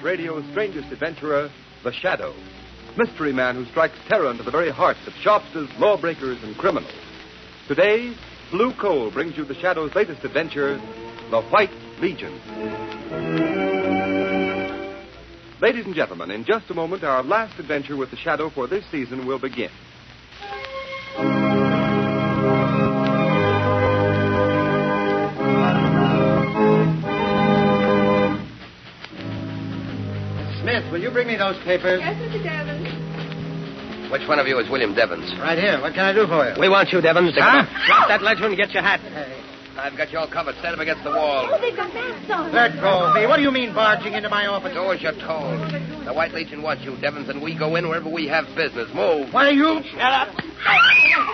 Radio's strangest adventurer, The Shadow. Mystery man who strikes terror into the very hearts of sharpsters, lawbreakers, and criminals. Today, Blue Coal brings you The Shadow's latest adventure, The White Legion. Ladies and gentlemen, in just a moment, our last adventure with The Shadow for this season will begin. Smith, will you bring me those papers? Yes, Mr. Devons. Which one of you is William Devons? Right here. What can I do for you? We want you, Devons. Huh? Drop that ledger and get your hat. I've got you all covered. Stand up against the wall. Oh, they've got masks on. Let go of me. What do you mean barging into my office? Do as you're told. The White Legion wants you, Devons, and we go in wherever we have business. Move. What are you? Shut up.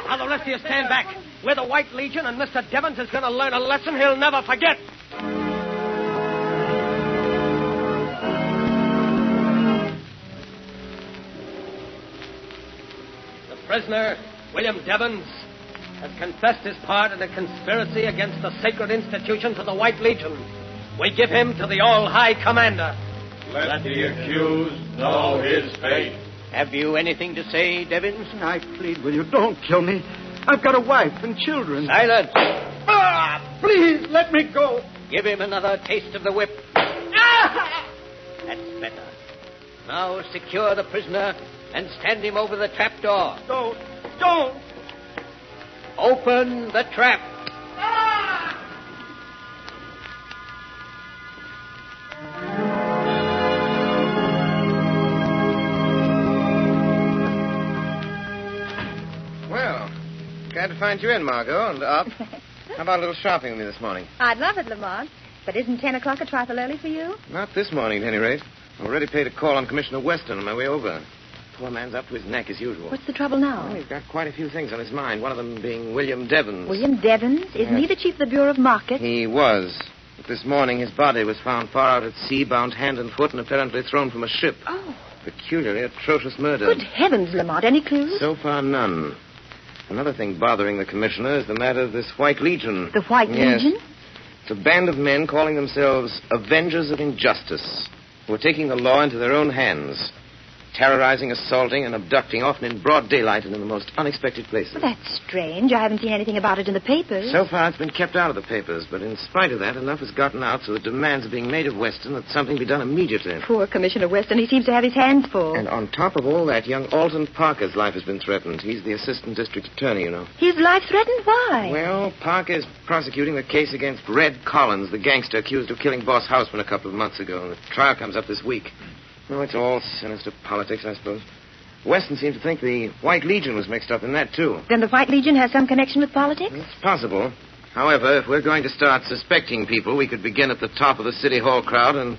Now, the rest of you stand back. We're the White Legion, and Mr. Devons is going to learn a lesson he'll never forget. The prisoner, William Devons, has confessed his part in a conspiracy against the sacred institutions of the White Legion. We give him to the All-High Commander. Let the accused know his fate. Have you anything to say, Devons? I plead with you. Don't kill me. I've got a wife and children. Silence. Please, let me go. Give him another taste of the whip. That's better. Now secure the prisoner and stand him over the trap door. Don't. Open the trap. Well, glad to find you in, Margot, and up. How about a little shopping with me this morning? I'd love it, Lamont. But isn't 10 o'clock a trifle early for you? Not this morning, at any rate. I already paid a call on Commissioner Weston on my way over. Poor man's up to his neck as usual. What's the trouble now? Well, he's got quite a few things on his mind, one of them being William Devons. William Devons? Isn't he the chief of the Bureau of Market? He was. But this morning his body was found far out at sea, bound hand and foot, and apparently thrown from a ship. Oh. Peculiarly atrocious murder. Good heavens, Lamont. Any clues? So far, none. Another thing bothering the commissioner is the matter of this White Legion. The White Legion? It's a band of men calling themselves Avengers of Injustice, who are taking the law into their own hands, terrorizing, assaulting, and abducting, often in broad daylight and in the most unexpected places. Well, that's strange. I haven't seen anything about it in the papers. So far, it's been kept out of the papers, but in spite of that, enough has gotten out so that demands are being made of Weston that something be done immediately. Poor Commissioner Weston. He seems to have his hands full. And on top of all that, young Alton Parker's life has been threatened. He's the assistant district attorney, you know. His life threatened? Why? Well, Parker's prosecuting the case against Red Collins, the gangster accused of killing Boss Houseman a couple of months ago. And the trial comes up this week. Oh, it's all sinister politics, I suppose. Weston seemed to think the White Legion was mixed up in that, too. Then the White Legion has some connection with politics? It's possible. However, if we're going to start suspecting people, we could begin at the top of the City Hall crowd and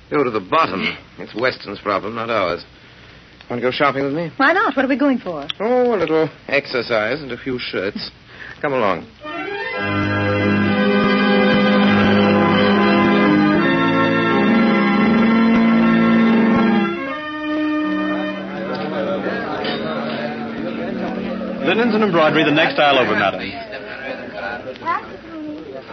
go to the bottom. It's Weston's problem, not ours. Want to go shopping with me? Why not? What are we going for? Oh, a little exercise and a few shirts. Come along. Linens and embroidery, the next aisle over, madam.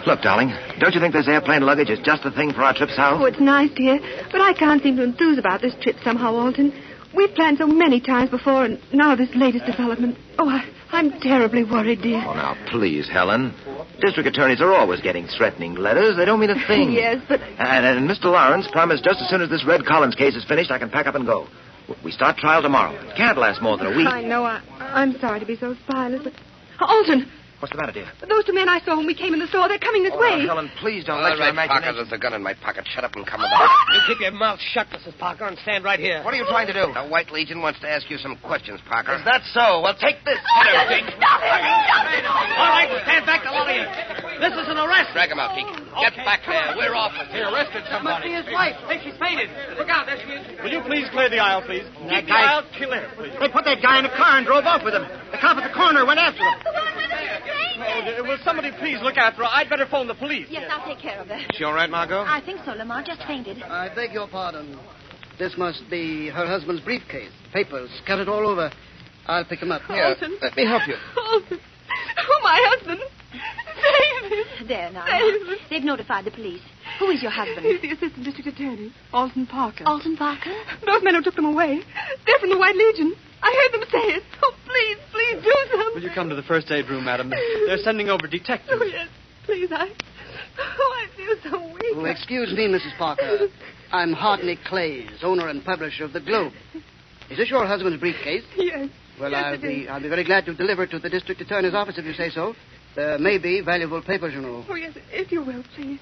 Look, darling, don't you think this airplane luggage is just the thing for our trip south? Oh, it's nice, dear. But I can't seem to enthuse about this trip somehow, Alton. We've planned so many times before, and now this latest development. Oh, I'm terribly worried, dear. Oh, now, please, Helen. District attorneys are always getting threatening letters. They don't mean a thing. Yes, but... And Mr. Lawrence promised just as soon as this Red Collins case is finished, I can pack up and go. We start trial tomorrow. It can't last more than a week. I know. I'm sorry to be so spineless, but... Alton! What's the matter, dear? Those two men I saw when we came in the store, they're coming this way. Helen, please don't All let your right, Parker, imagination... there's a gun in my pocket. Shut up and come about. You keep your mouth shut, Mrs. Parker, and stand right here. What are you trying to do? The White Legion wants to ask you some questions, Parker. Is that so? Well, take this. Stop it! Stop it! All right, stand back, all of you. This is an arrest. Drag him out, Keek. Get back there. We're off. He arrested somebody. Must be his wife. I think she's fainted. Look out, there she is. Will you please clear the aisle, please? Keep the aisle clear, please. They put that guy in a car and drove off with him. The cop at the corner went after him. Oh, will somebody please look after her? I'd better phone the police. Yes, I'll take care of her. She all right, Margot? I think so, Lamont. Just fainted. I beg your pardon. This must be her husband's briefcase. Papers scattered all over. I'll pick him up. Here, Alton. let me help you. Alton. Oh, my husband. David. There now. David. They've notified the police. Who is your husband? He's the assistant district attorney, Alton Parker. Alton Parker? Those men who took them away. They're from the White Legion. I heard them say it. Oh, please do something. Will you come to the first aid room, madam? They're sending over detectives. Oh, yes. Please, I feel so weak. Oh, excuse me, Mrs. Parker. I'm Hartney Clays, owner and publisher of the Globe. Is this your husband's briefcase? Yes. Well, Yes, I'll it be is. very glad to deliver it to the district attorney's office if you say so. There may be valuable papers, you know. Oh, yes, if you will, please.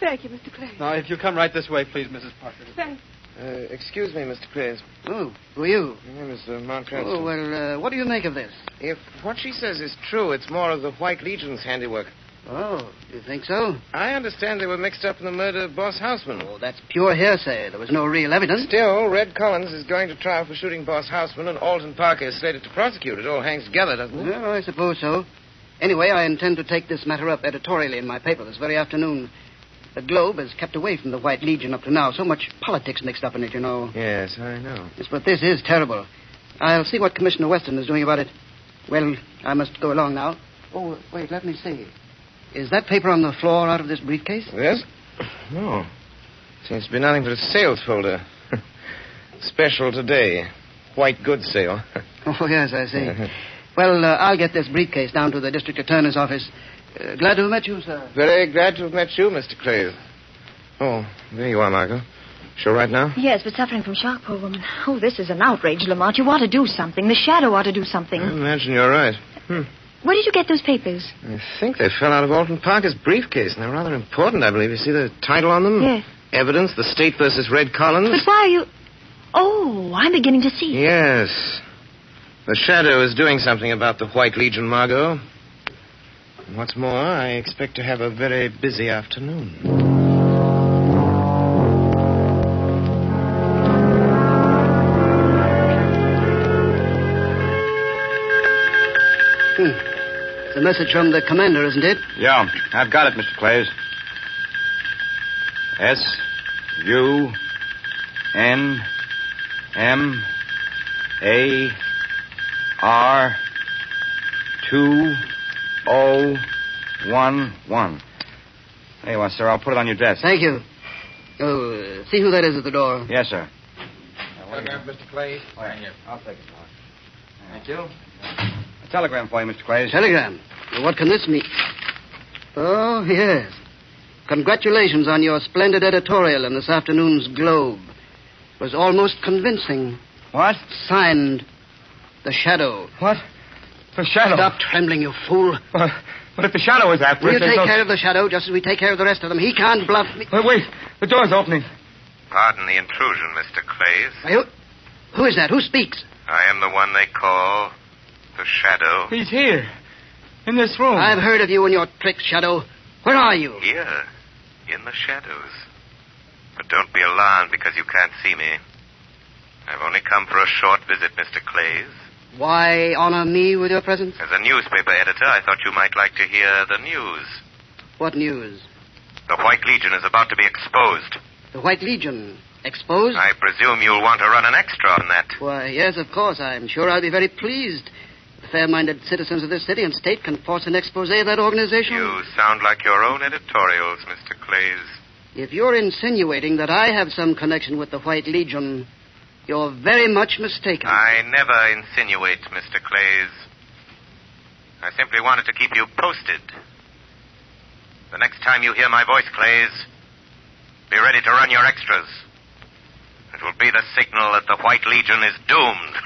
Thank you, Mr. Clay. Now, if you come right this way, please, Mrs. Parker. Thanks. Excuse me, Mr. Clays. Oh, who are you? My name is Lamont Cranston. Oh, well, what do you make of this? If what she says is true, it's more of the White Legion's handiwork. Oh, you think so? I understand they were mixed up in the murder of Boss Houseman. Oh, that's pure hearsay. There was no real evidence. Still, Red Collins is going to trial for shooting Boss Houseman, and Alton Parker is slated to prosecute. It all hangs together, doesn't it? Well, I suppose so. Anyway, I intend to take this matter up editorially in my paper this very afternoon. The Globe has kept away from the White Legion up to now. So much politics mixed up in it, you know. Yes, I know. Yes, but this is terrible. I'll see what Commissioner Weston is doing about it. Well, I must go along now. Oh, wait, let me see. Is that paper on the floor out of this briefcase? Yes? No. Seems to be nothing but a sales folder. Special today. White goods sale. Oh, yes, I see. Well, I'll get this briefcase down to the district attorney's office. Glad to have met you, sir. Very glad to have met you, Mr. Clays. Oh, there you are, Margot. Sure right now? Yes, but suffering from shock, poor woman. Oh, this is an outrage, Lamont. You ought to do something. The shadow ought to do something. I imagine you're right. Where did you get those papers? I think they fell out of Alton Parker's briefcase, and they're rather important, I believe. You see the title on them? Yes. Evidence, the State versus Red Collins. But why are you... Oh, I'm beginning to see. Yes. The shadow is doing something about the White Legion, Margot. And what's more, I expect to have a very busy afternoon. It's a message from the commander, isn't it? Yeah, I've got it, Mr. Clays. SUNMAR2011. There you are, sir. I'll put it on your desk. Thank you. Oh, see who that is at the door. Yes, sir. Telegram, Mr. Clays. Oh, yeah, here. I'll take it, Mark. Thank you. A telegram for you, Mr. Clays. Telegram. Well, what can this mean? Oh, yes. Congratulations on your splendid editorial in this afternoon's Globe. It was almost convincing. What? Signed, The Shadow. What? The shadow. Stop trembling, you fool. But if the shadow is after We'll us... take care of the Shadow just as we take care of the rest of them. He can't bluff me. Wait. The door's opening. Pardon the intrusion, Mr. Clays. Who is that? Who speaks? I am the one they call the Shadow. He's here. In this room. I've heard of you and your tricks, Shadow. Where are you? Here, in the shadows. But don't be alarmed because you can't see me. I've only come for a short visit, Mr. Clays. Why honor me with your presence? As a newspaper editor, I thought you might like to hear the news. What news? The White Legion is about to be exposed. The White Legion. Exposed? I presume you'll want to run an extra on that. Why, yes, of course. I'm sure I'll be very pleased. The fair-minded citizens of this city and state can force an expose of that organization. You sound like your own editorials, Mr. Clays. If you're insinuating that I have some connection with the White Legion, you're very much mistaken. I never insinuate, Mr. Clays. I simply wanted to keep you posted. The next time you hear my voice, Clays, be ready to run your extras. It will be the signal that the White Legion is doomed.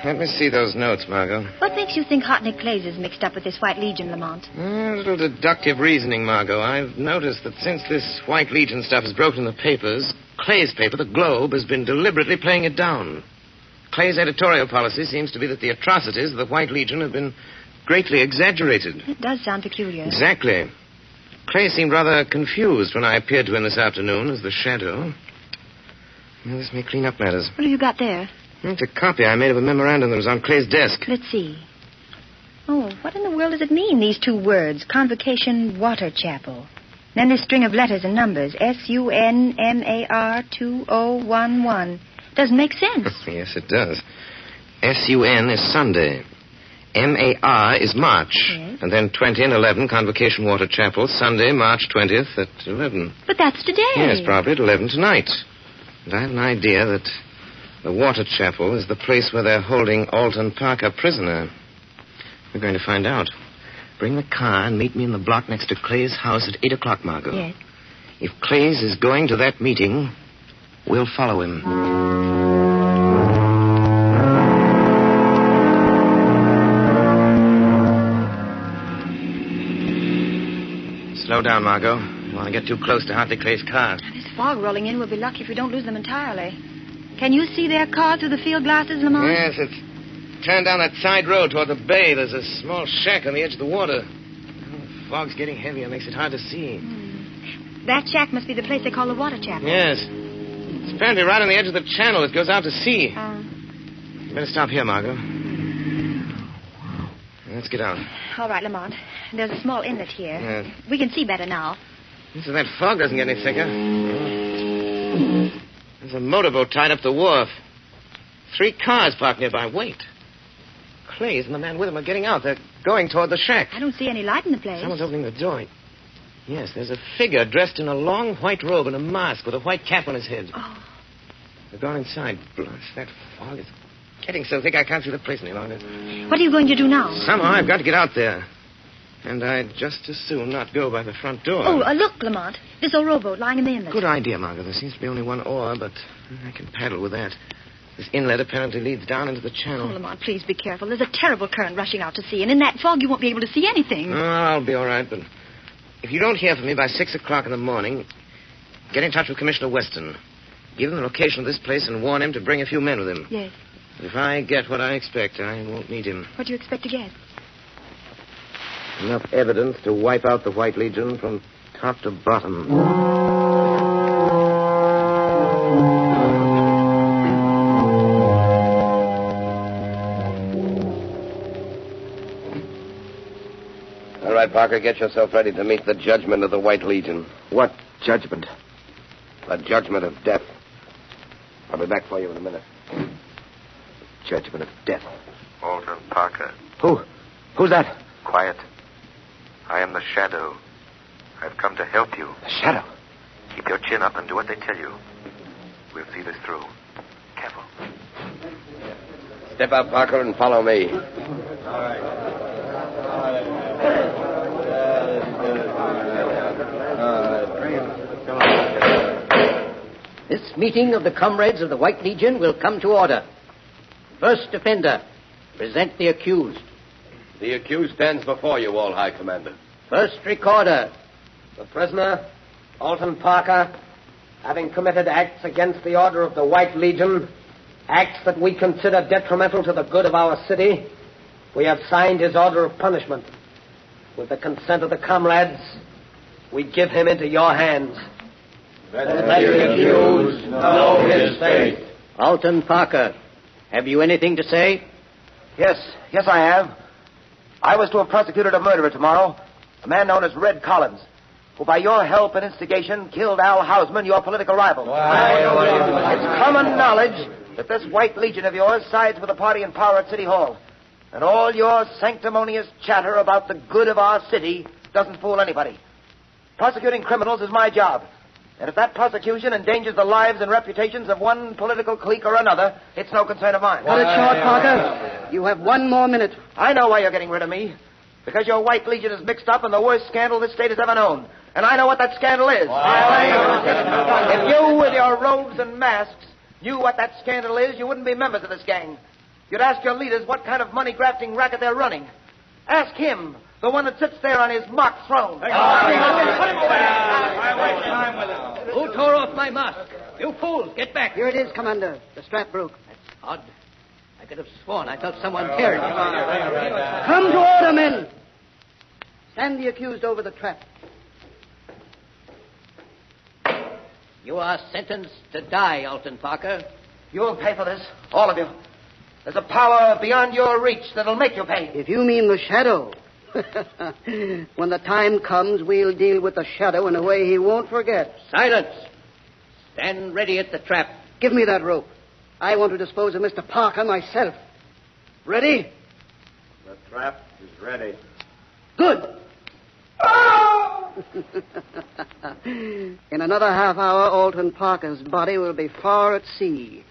Let me see those notes, Margot. What makes you think Hartnett Clays is mixed up with this White Legion, Lamont? A little deductive reasoning, Margot. I've noticed that since this White Legion stuff has broken the papers, Clay's paper, the Globe, has been deliberately playing it down. Clay's editorial policy seems to be that the atrocities of the White Legion have been greatly exaggerated. It does sound peculiar. Exactly. Clay seemed rather confused when I appeared to him this afternoon as the shadow. Well, this may clean up matters. What have you got there? It's a copy I made of a memorandum that was on Clay's desk. Let's see. Oh, what in the world does it mean, these two words? Convocation Water Chapel. Then this string of letters and numbers. SUNMAR 2011. Doesn't make sense. Yes, it does. SUN is Sunday. MAR is March. Yes. And then 20 and 11, Convocation Water Chapel, Sunday, March 20th at 11. But that's today. Yes, probably at 11 tonight. And I have an idea that the Water Chapel is the place where they're holding Alton Parker prisoner. We're going to find out. Bring the car and meet me in the block next to Clay's house at 8 o'clock, Margot. Yes. If Clay's is going to that meeting, we'll follow him. Slow down, Margot. You want to get too close to Hartley Clay's car. This fog rolling in. We'll be lucky if we don't lose them entirely. Can you see their car through the field glasses, Lamont? Yes, it's turned down that side road toward the bay. There's a small shack on the edge of the water. The fog's getting heavier. Makes it hard to see. That shack must be the place they call the Water Chapel. Yes. It's apparently right on the edge of the channel. It goes out to sea. You better stop here, Margot. Let's get out. All right, Lamont. There's a small inlet here. Yes. We can see better now. So that fog doesn't get any thicker. There's a motorboat tied up the wharf. 3 cars parked nearby. Wait. Clays and the man with him are getting out. They're going toward the shack. I don't see any light in the place. Someone's opening the door. Yes, there's a figure dressed in a long white robe and a mask with a white cap on his head. Oh. They're gone inside. Blast, that fog is getting so thick I can't see the place any longer. What are you going to do now? Somehow I've got to get out there. And I'd just as soon not go by the front door. Oh, look, Lamont. This old rowboat lying in the inlet. Good idea, Margaret. There seems to be only one oar, but I can paddle with that. This inlet apparently leads down into the channel. Oh, Lamont, please be careful. There's a terrible current rushing out to sea, and in that fog you won't be able to see anything. Oh, I'll be all right, but if you don't hear from me by 6 o'clock in the morning, get in touch with Commissioner Weston. Give him the location of this place and warn him to bring a few men with him. Yes. If I get what I expect, I won't need him. What do you expect to get? Enough evidence to wipe out the White Legion from top to bottom. All right, Parker, get yourself ready to meet the judgment of the White Legion. What judgment? The judgment of death. I'll be back for you in a minute. Judgment of death. Alton Parker. Who's that? Quiet. I am the Shadow. I've come to help you. The Shadow? Keep your chin up and do what they tell you. We'll see this through. Careful. Step up, Parker, and follow me. This meeting of the comrades of the White Legion will come to order. First offender, present the accused. The accused stands before you, All High Commander. First recorder. The prisoner, Alton Parker, having committed acts against the order of the White Legion, acts that we consider detrimental to the good of our city, we have signed his order of punishment. With the consent of the comrades, we give him into your hands. Let the accused know his fate. Alton Parker, have you anything to say? Yes, I have. I was to have prosecuted a murderer tomorrow, a man known as Red Collins, who by your help and instigation killed Al Hausman, your political rival. It's common knowledge that this White Legion of yours sides with the party in power at City Hall. And all your sanctimonious chatter about the good of our city doesn't fool anybody. Prosecuting criminals is my job. And if that prosecution endangers the lives and reputations of one political clique or another, it's no concern of mine. Cut it short, Parker. You have 1 more minute. I know why you're getting rid of me. Because your White Legion is mixed up in the worst scandal this state has ever known. And I know what that scandal is. If you, with your robes and masks, knew what that scandal is, you wouldn't be members of this gang. You'd ask your leaders what kind of money-grafting racket they're running. Ask him, the one that sits there on his mock throne. Who tore off my mask? You fools, get back. Here it is, Commander. The strap broke. That's odd. I could have sworn I felt someone tearing it. Come to order, men. Stand the accused over the trap. You are sentenced to die, Alton Parker. You'll pay for this, all of you. There's a power beyond your reach that'll make you pay. If you mean the shadow, when the time comes, we'll deal with the shadow in a way he won't forget. Silence. Stand ready at the trap. Give me that rope. I want to dispose of Mr. Parker myself. Ready? The trap is ready. Good. In another half hour, Alton Parker's body will be far at sea.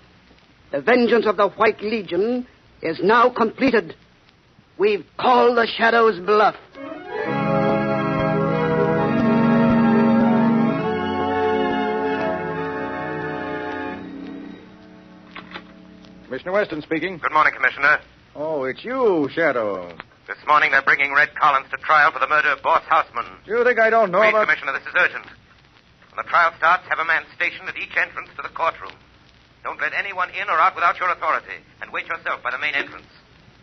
The vengeance of the White Legion is now completed. We've called the shadow's bluff. Commissioner Weston speaking. Good morning, Commissioner. Oh, it's you, Shadow. This morning they're bringing Red Collins to trial for the murder of Boss Houseman. Do you think I don't know Please, about... Commissioner, this is urgent. When the trial starts, have a man stationed at each entrance to the courtroom. Don't let anyone in or out without your authority, and wait yourself by the main entrance.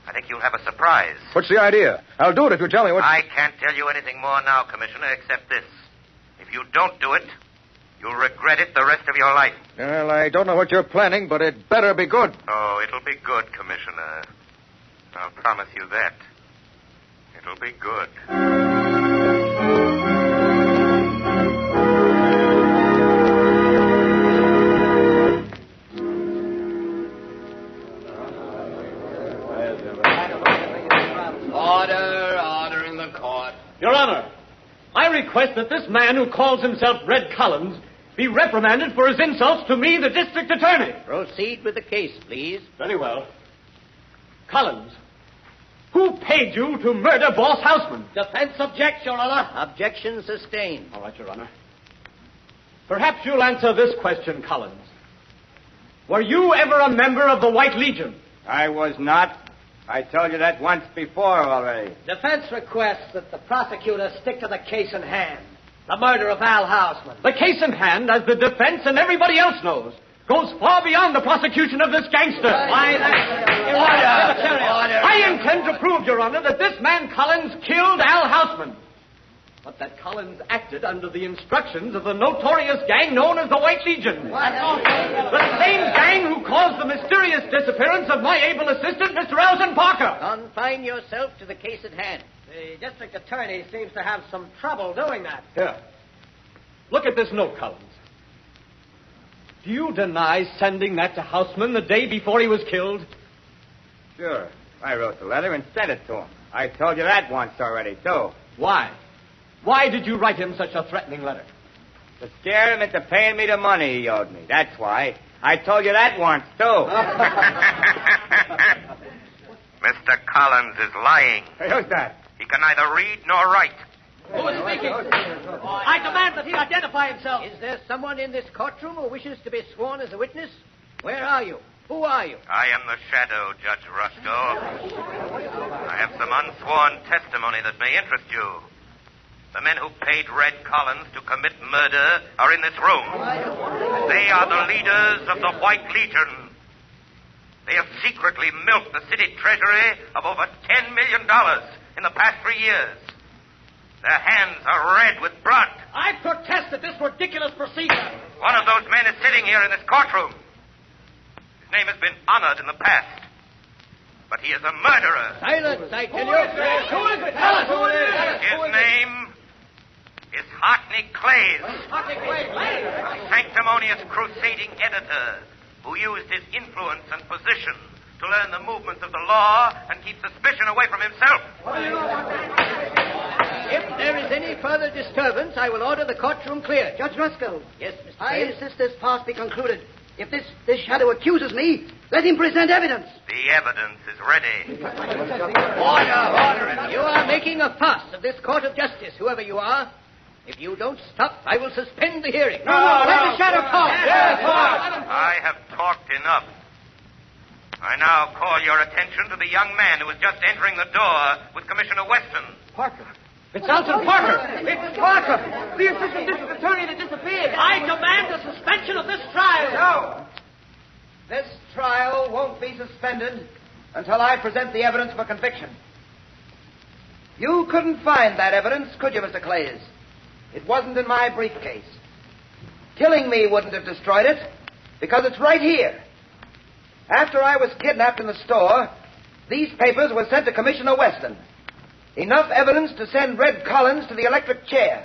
I think you'll have a surprise. What's the idea? I'll do it if you tell me what... I can't tell you anything more now, Commissioner, except this. If you don't do it, you'll regret it the rest of your life. Well, I don't know what you're planning, but it better be good. Oh, it'll be good, Commissioner. I'll promise you that. It'll be good. Order in the court. Your Honor, I request that this man who calls himself Red Collins be reprimanded for his insults to me, the district attorney. Proceed with the case, please. Very well. Collins, who paid you to murder Boss Houseman? Defense objects, Your Honor. Objection sustained. All right, Your Honor. Perhaps you'll answer this question, Collins. Were you ever a member of the White Legion? I was not. I told you that once before already. Defense requests that the prosecutor stick to the case in hand. The murder of Al Houseman. The case in hand, as the defense and everybody else knows, goes far beyond the prosecution of this gangster. Why, that's... Order. I intend to prove, Your Honor, that this man Collins killed Al Houseman. But that Collins acted under the instructions of the notorious gang known as the White Legion. The same gang who caused the mysterious disappearance of my able assistant, Mr. Alton Parker. Confine yourself to the case at hand. The district attorney seems to have some trouble doing that. Here. Look at this note, Collins. Do you deny sending that to Houseman the day before he was killed? Sure. I wrote the letter and sent it to him. I told you that once already, too. Why? Why did you write him such a threatening letter? To scare him into paying me the money he owed me. That's why. I told you that once, too. Mr. Collins is lying. Hey, who's that? He can neither read nor write. Who is speaking? I demand that he identify himself. Is there someone in this courtroom who wishes to be sworn as a witness? Where are you? Who are you? I am the Shadow, Judge Rusko. I have some unsworn testimony that may interest you. The men who paid Red Collins to commit murder are in this room. They are the leaders of the White Legion. They have secretly milked the city treasury of over $10 million in the past 3 years. Their hands are red with blood. I protest at this ridiculous procedure. One of those men is sitting here in this courtroom. His name has been honored in the past. But he is a murderer. Silence, I tell you. Who is it? Tell us who it is. His name is Hartney Clays. A sanctimonious crusading editor who used his influence and position to learn the movements of the law and keep suspicion away from himself. If there is any further disturbance, I will order the courtroom clear. Judge Rusko. Yes, Mr. I Clay? insist this farce be concluded. If this shadow accuses me, let him present evidence. The evidence is ready. Order. You are making a farce of this court of justice, whoever you are. If you don't stop, I will suspend the hearing. No, let the shadow talk. Yes, I have talked enough. I now call your attention to the young man who was just entering the door with Commissioner Weston. Parker. It's Alton Parker. It's Parker, the assistant district attorney that disappeared. I demand the suspension of this trial. No. This trial won't be suspended until I present the evidence for conviction. You couldn't find that evidence, could you, Mr. Clays? It wasn't in my briefcase. Killing me wouldn't have destroyed it, because it's right here. After I was kidnapped in the store, these papers were sent to Commissioner Weston. Enough evidence to send Red Collins to the electric chair,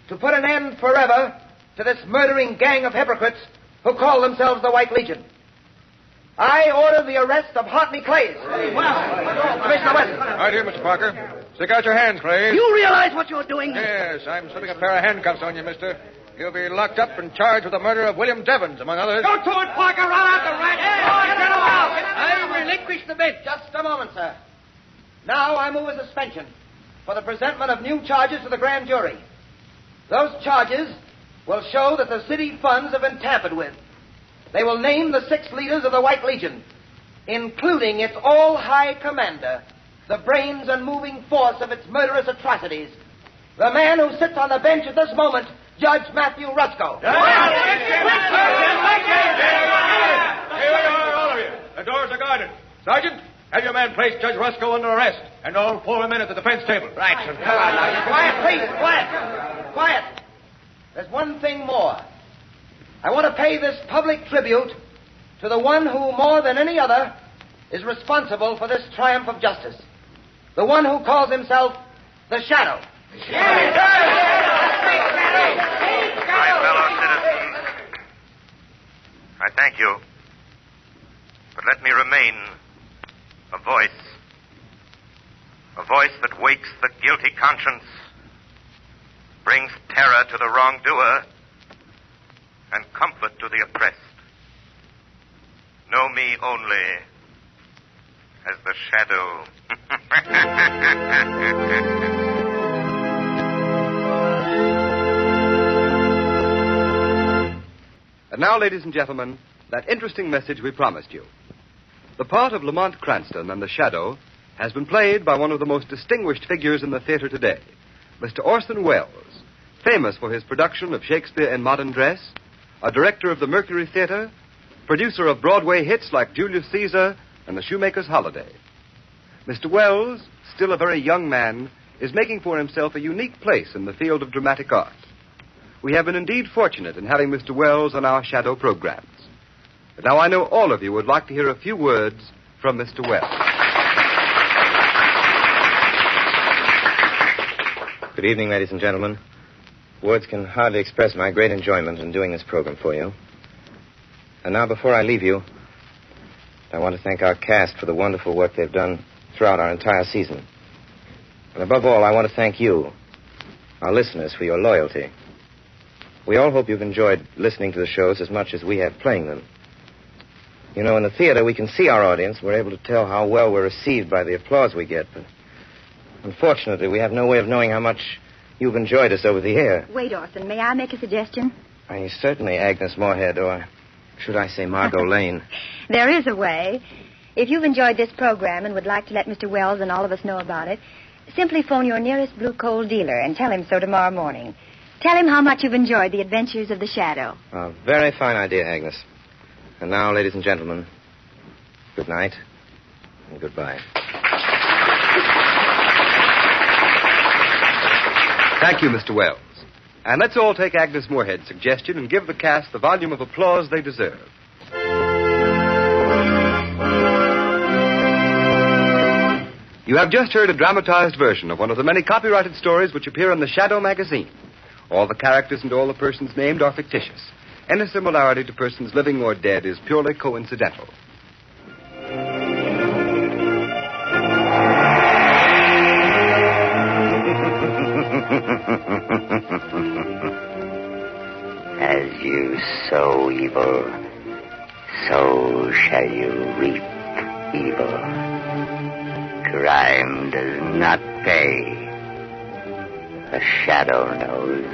to put an end forever to this murdering gang of hypocrites who call themselves the White Legion. I order the arrest of Hartley Clays. Commissioner Weston. Right here, Mr. Parker. Stick out your hands, Clay. You realize what you're doing? Yes, I'm slipping a pair of handcuffs on you, mister. You'll be locked up and charged with the murder of William Devons, among others. Go to it, Parker. Run out the rat. Get him out. I relinquish the bench. Just a moment, sir. Now I move a suspension for the presentment of new charges to the grand jury. Those charges will show that the city funds have been tampered with. They will name the 6 leaders of the White Legion, including its all-high commander, the brains and moving force of its murderous atrocities, the man who sits on the bench at this moment, Judge Matthew Rusco. Here we are, all of you. The doors are guarded. Sergeant, have your man place Judge Rusco under arrest, and all 4 men at the defense table. Right, sir. Come on now. Quiet, please. Quiet. Quiet. There's one thing more. I want to pay this public tribute to the one who, more than any other, is responsible for this triumph of justice. The one who calls himself the Shadow. My fellow citizens, I thank you. But let me remain a voice. A voice that wakes the guilty conscience, brings terror to the wrongdoer, and comfort to the oppressed. Know me only as the Shadow. And now, ladies and gentlemen, that interesting message we promised you. The part of Lamont Cranston and the Shadow has been played by one of the most distinguished figures in the theater today, Mr. Orson Welles, famous for his production of Shakespeare in Modern Dress, a director of the Mercury Theater, producer of Broadway hits like Julius Caesar and The Shoemaker's Holiday. Mr. Welles, still a very young man, is making for himself a unique place in the field of dramatic art. We have been indeed fortunate in having Mr. Welles on our Shadow programs. But now I know all of you would like to hear a few words from Mr. Welles. Good evening, ladies and gentlemen. Words can hardly express my great enjoyment in doing this program for you. And now, before I leave you, I want to thank our cast for the wonderful work they've done throughout our entire season. And above all, I want to thank you, our listeners, for your loyalty. We all hope you've enjoyed listening to the shows as much as we have playing them. You know, in the theater, we can see our audience. We're able to tell how well we're received by the applause we get. But unfortunately, we have no way of knowing how much you've enjoyed us over the air. Wait, Orson, may I make a suggestion? Certainly, Agnes Moorhead, or should I say Margot Lane. There is a way. If you've enjoyed this program and would like to let Mr. Welles and all of us know about it, simply phone your nearest blue coal dealer and tell him so tomorrow morning. Tell him how much you've enjoyed the adventures of the Shadow. A very fine idea, Agnes. And now, ladies and gentlemen, good night and goodbye. Thank you, Mr. Welles. And let's all take Agnes Moorehead's suggestion and give the cast the volume of applause they deserve. You have just heard a dramatized version of one of the many copyrighted stories which appear in the Shadow magazine. All the characters and all the persons named are fictitious. Any similarity to persons living or dead is purely coincidental. As you sow evil, so shall you reap evil. Crime does not pay. The Shadow knows.